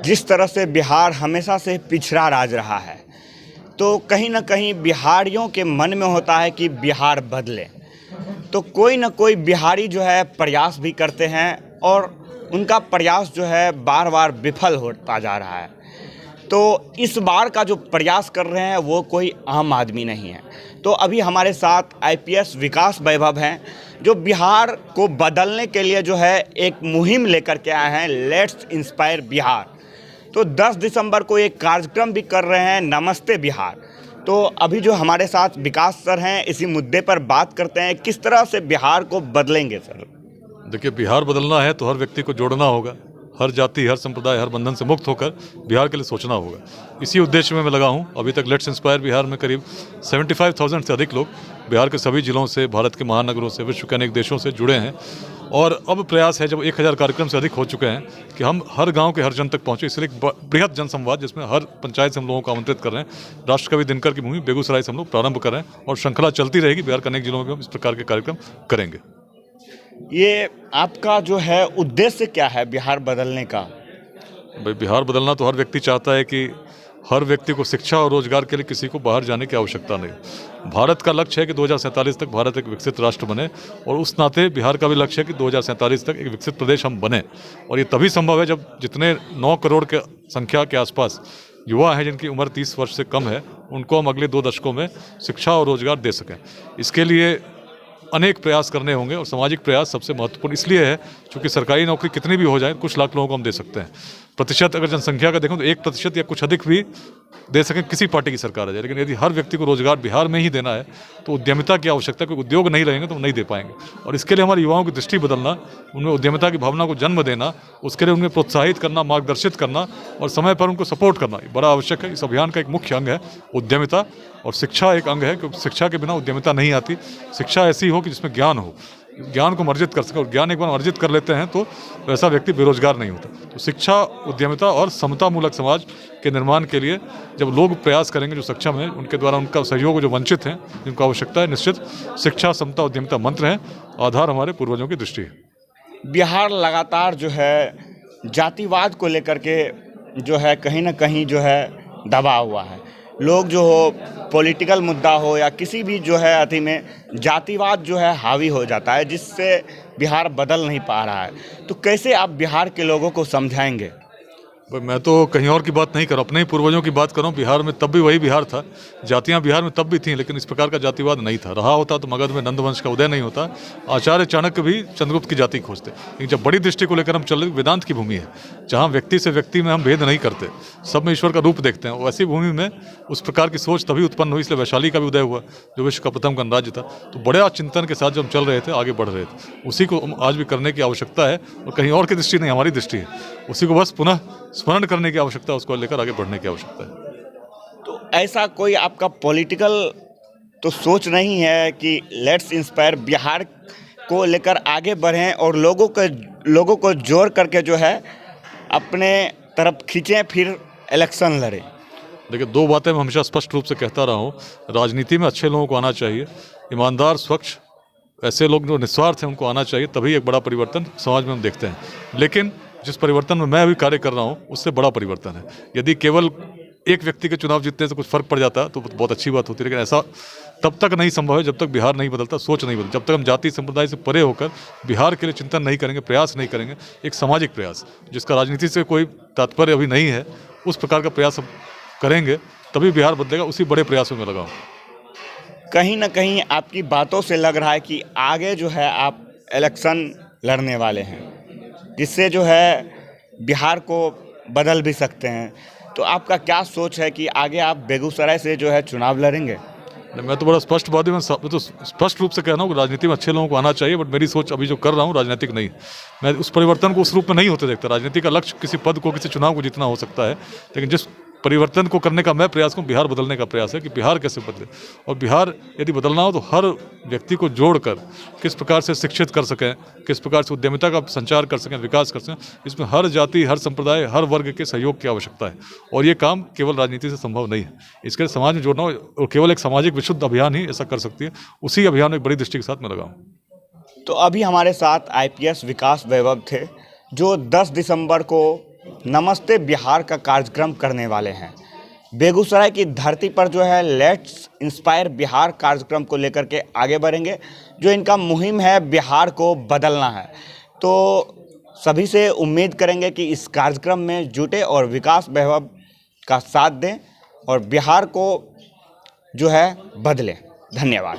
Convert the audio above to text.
जिस तरह से बिहार हमेशा से पिछड़ा राज्य रहा है, तो कहीं ना कहीं बिहारियों के मन में होता है कि बिहार बदले। तो कोई ना कोई बिहारी जो है प्रयास भी करते हैं और उनका प्रयास जो है बार बार विफल होता जा रहा है। तो इस बार का जो प्रयास कर रहे हैं वो कोई आम आदमी नहीं है। तो अभी हमारे साथ आईपीएस विकास वैभव हैं, जो बिहार को बदलने के लिए जो है एक मुहिम लेकर के आए हैं, लेट्स इंस्पायर बिहार। तो 10 दिसंबर को एक कार्यक्रम भी कर रहे हैं, नमस्ते बिहार। तो अभी जो हमारे साथ विकास सर हैं, इसी मुद्दे पर बात करते हैं, किस तरह से बिहार को बदलेंगे सर। देखिए, बिहार बदलना है तो हर व्यक्ति को जोड़ना होगा, हर जाति, हर संप्रदाय, हर बंधन से मुक्त होकर बिहार के लिए सोचना होगा। इसी उद्देश्य में मैं लगा हूँ। अभी तक लेट्स इंस्पायर बिहार में करीब 75,000 से अधिक लोग बिहार के सभी जिलों से, भारत के महानगरों से, विश्व के अनेक देशों से जुड़े हैं। और अब प्रयास है, जब 1000 कार्यक्रम से अधिक हो चुके हैं, कि हम हर गांव के हर जन तक पहुंचे। इसलिए एक बृहद जनसंवाद, जिसमें हर पंचायत से हम लोगों को आमंत्रित कर रहे हैं। राष्ट्रकवि दिनकर की भूमि बेगूसराय से हम लोग प्रारंभ कर रहे हैं और श्रृंखला चलती रहेगी। बिहार के अनेक जिलों में भी हम इस प्रकार के कार्यक्रम करेंगे। ये आपका जो है उद्देश्य क्या है बिहार बदलने का? भाई, बिहार बदलना तो हर व्यक्ति चाहता है कि हर व्यक्ति को शिक्षा और रोजगार के लिए किसी को बाहर जाने की आवश्यकता नहीं। भारत का लक्ष्य है कि 2047 तक भारत एक विकसित राष्ट्र बने, और उस नाते बिहार का भी लक्ष्य है कि 2047 तक एक विकसित प्रदेश हम बने। और ये तभी संभव है जब जितने 9 करोड़ के संख्या के आसपास युवा हैं जिनकी उम्र 30 वर्ष से कम है, उनको हम अगले 2 दशकों में शिक्षा और रोजगार दे सकें। इसके लिए अनेक प्रयास करने होंगे, और सामाजिक प्रयास सबसे महत्वपूर्ण इसलिए है क्योंकि सरकारी नौकरी कितनी भी हो जाए, कुछ लाख लोगों को हम दे सकते हैं। प्रतिशत अगर जनसंख्या का देखें तो 1% या कुछ अधिक भी दे सकें, किसी पार्टी की सरकार आ जाए। लेकिन यदि हर व्यक्ति को रोजगार बिहार में ही देना है तो उद्यमिता की आवश्यकता है, क्योंकि उद्योग नहीं रहेंगे तो हम नहीं दे पाएंगे। और इसके लिए हमारे युवाओं की दृष्टि बदलना, उनमें उद्यमिता की भावना को जन्म देना, उसके लिए उन्हें प्रोत्साहित करना, मार्गदर्शित करना और समय पर उनको सपोर्ट करना बड़ा आवश्यक है। इस अभियान का एक मुख्य अंग है उद्यमिता, और शिक्षा एक अंग है, क्योंकि शिक्षा के बिना उद्यमिता नहीं आती। शिक्षा ऐसी हो कि जिसमें ज्ञान हो, ज्ञान को अर्जित कर सके, और ज्ञान एक बार अर्जित कर लेते हैं तो वैसा व्यक्ति बेरोजगार नहीं होता। तो शिक्षा, उद्यमिता और समतामूलक समाज के निर्माण के लिए जब लोग प्रयास करेंगे जो सक्षम हैं, उनके द्वारा उनका सहयोग जो वंचित हैं, जिनको आवश्यकता है, निश्चित शिक्षा, समता, उद्यमिता मंत्र हैं, आधार हमारे पूर्वजों की दृष्टि है। बिहार लगातार जो है जातिवाद को लेकर के जो है कहीं ना कहीं जो है दबा हुआ है। लोग जो हो, पॉलिटिकल मुद्दा हो या किसी भी जो है अति में जातिवाद जो है हावी हो जाता है, जिससे बिहार बदल नहीं पा रहा है। तो कैसे आप बिहार के लोगों को समझाएंगे? मैं तो कहीं और की बात नहीं कर रहा, अपने ही पूर्वजों की बात कर रहा हूँ। बिहार में तब भी वही बिहार था, जातियाँ बिहार में तब भी थीं, लेकिन इस प्रकार का जातिवाद नहीं था। रहा होता तो मगध में नंदवंश का उदय नहीं होता, आचार्य चाणक्य भी चंद्रगुप्त की जाति खोजते। लेकिन जब बड़ी दृष्टि को लेकर हम चल रहे, वेदांत की भूमि है, जहाँ व्यक्ति से व्यक्ति में हम भेद नहीं करते, सब में ईश्वर का रूप देखते हैं। वैसी भूमि में उस प्रकार की सोच तभी उत्पन्न हुई, इसलिए वैशाली का भी उदय हुआ, जो विश्व का प्रथम गणराज्य था। तो बड़े चिंतन के साथ जब हम चल रहे थे, आगे बढ़ रहे थे, उसी को आज भी करने की आवश्यकता है। और कहीं और की दृष्टि नहीं, हमारी दृष्टि है, उसी को बस पुनः स्मरण करने की आवश्यकता, उसको लेकर आगे बढ़ने की आवश्यकता है। तो ऐसा कोई आपका पॉलिटिकल तो सोच नहीं है कि लेट्स इंस्पायर बिहार को लेकर आगे बढ़ें और लोगों को जोड़ करके जो है अपने तरफ खींचें, फिर इलेक्शन लड़ें? देखिए, 2 बातें मैं हमेशा स्पष्ट रूप से कहता रहा हूँ। राजनीति में अच्छे लोगों को आना चाहिए, ईमानदार, स्वच्छ, ऐसे लोग जो निस्वार्थ हैं उनको आना चाहिए, तभी एक बड़ा परिवर्तन समाज में हम देखते हैं। लेकिन जिस परिवर्तन में मैं अभी कार्य कर रहा हूँ, उससे बड़ा परिवर्तन है। यदि केवल एक व्यक्ति के चुनाव जीतने से कुछ फर्क पड़ जाता है तो बहुत अच्छी बात होती है, लेकिन ऐसा तब तक नहीं संभव है जब तक बिहार नहीं बदलता, सोच नहीं बदलती। जब तक हम जाति संप्रदाय से परे होकर बिहार के लिए चिंतन नहीं करेंगे, प्रयास नहीं करेंगे, एक सामाजिक प्रयास जिसका राजनीति से कोई तात्पर्य अभी नहीं है, उस प्रकार का प्रयास हम करेंगे, तभी बिहार बदलेगा। उसी बड़े प्रयासों में लगा हूँ। कहीं ना कहीं आपकी बातों से लग रहा है कि आगे जो है आप इलेक्शन लड़ने वाले हैं, जिससे जो है बिहार को बदल भी सकते हैं। तो आपका क्या सोच है कि आगे आप बेगूसराय से जो है चुनाव लड़ेंगे? मैं तो बड़ा स्पष्टवादी, मैं तो स्पष्ट रूप से कह रहा हूँ कि राजनीति में अच्छे लोगों को आना चाहिए, बट मेरी सोच अभी जो कर रहा हूँ राजनीतिक नहीं। मैं उस परिवर्तन को उस रूप में नहीं होते देखता। राजनीति का लक्ष्य किसी पद को, किसी चुनाव को जीतना हो सकता है, लेकिन जिस परिवर्तन को करने का मैं प्रयास करूँ, बिहार बदलने का प्रयास है कि बिहार कैसे बदले। और बिहार यदि बदलना हो तो हर व्यक्ति को जोड़कर किस प्रकार से शिक्षित कर सकें, किस प्रकार से उद्यमिता का संचार कर सकें, विकास कर सकें, इसमें हर जाति, हर संप्रदाय, हर वर्ग के सहयोग की आवश्यकता है। और ये काम केवल राजनीति से संभव नहीं है, इसके लिए समाज में जोड़ना हो, और केवल एक सामाजिक विशुद्ध अभियान ही ऐसा कर सकती है। उसी अभियान में एक बड़ी दृष्टि के साथ मैं लगा हूँ। तो अभी हमारे साथ आईपीएस विकास वैभव थे, जो 10 दिसंबर को नमस्ते बिहार का कार्यक्रम करने वाले हैं। बेगूसराय की धरती पर जो है लेट्स इंस्पायर बिहार कार्यक्रम को लेकर के आगे बढ़ेंगे। जो इनका मुहिम है बिहार को बदलना है, तो सभी से उम्मीद करेंगे कि इस कार्यक्रम में जुटे और विकास वैभव का साथ दें और बिहार को जो है बदलें। धन्यवाद।